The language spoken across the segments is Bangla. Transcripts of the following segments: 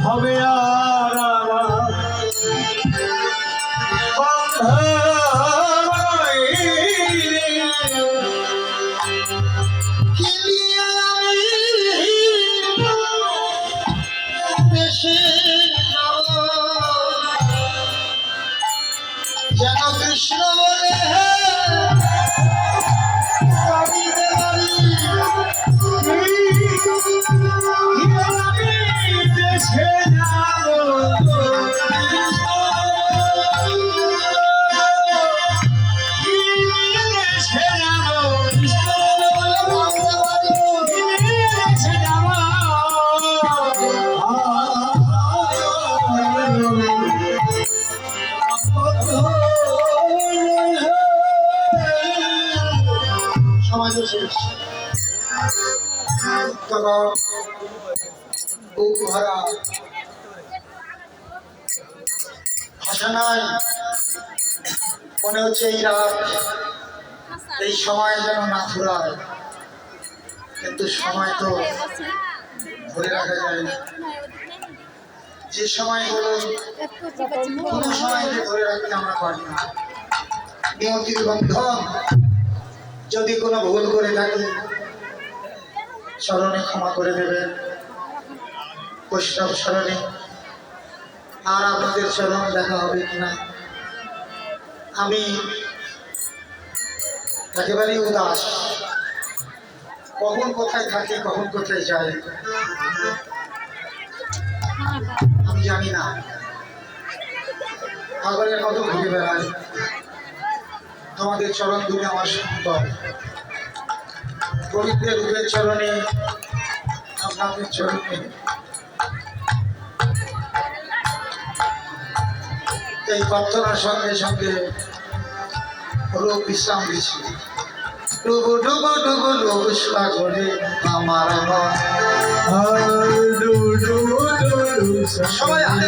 হবে আর আমার যেন কৃষ্ণ বলে দেশে সমাজ শেষ বুক ভরা ভাষা নাই। মনে হচ্ছে এই রাত এই সময় যেন না ফুরায়, কিন্তু সময় তো ধরে রাখা যায় না। যে সময়গুলো কোনো সময় ধরে রাখতে আমরা পারি না। নিয়তির বন্ধন, যদি কোনো ভুল করে থাকি স্মরণে ক্ষমা করে দেবেন। বৈষ্ণব স্মরণে আর আপনাদের চরণ দেখা হবে কিনা আমি একেবারেই উদাস। কখন কোথায় থাকি, কখন কোথায় যাই আমি জানি না। পাগলের মতো ঘুরে বেড়াই। তোমাদের চরণ দুটি আমার সম্পদ। পবিত্র রূপের চরণে, আপনাদের চরণে এই প্রার্থনার সঙ্গে সঙ্গে রূপ বিশ্রাম দিচ্ছি। ডুবু ডুবু ডুবু ডুবু সাগরে আমার সবাই হাতে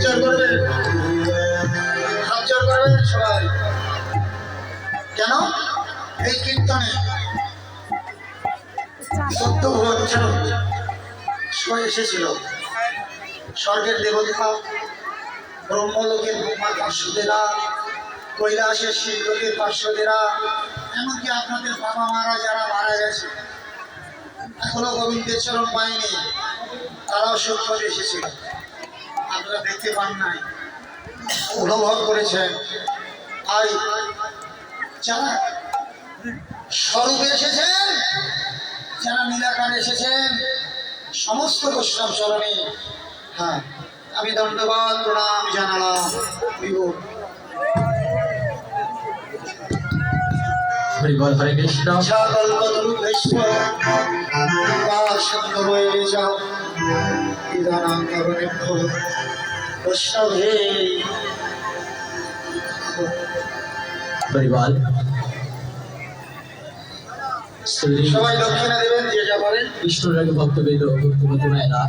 জোর করবেন, হাত জোর করবেন সবাই। কেন এই কীর্তনে 14 বছর সবাই এসেছিল। স্বর্গের দেবতা, ব্রহ্মলোকের ব্রহ্মার পার্শ্বদেরা, কৈলাসের শিবলোকের পার্শ্বদেরা, এমনকি আপনাদের বাবা মারা যারা মারা গেছে এখনো গোবিন্দের চরণ পায়নি, তারাও সত্যি এসেছিল। আপনারা দেখতে পান নাই, অনুভব করেছেন। তাই যারা স্বরূপে এসেছেন, যারা নীলাকারে এসেছেন, সমস্ত বৈষ্ণব চরণে হ্যাঁ আমি দণ্ডবাদ প্রণাম জানালাম। হরিবল হরে কৃষ্ণ। বৈষ্ণবে হরিবল। সবাই দক্ষিণা দেবেন যে যা পারেন। বিষ্ণুর আগে ভক্তবৃন্দ ভক্তবতী মায়েরা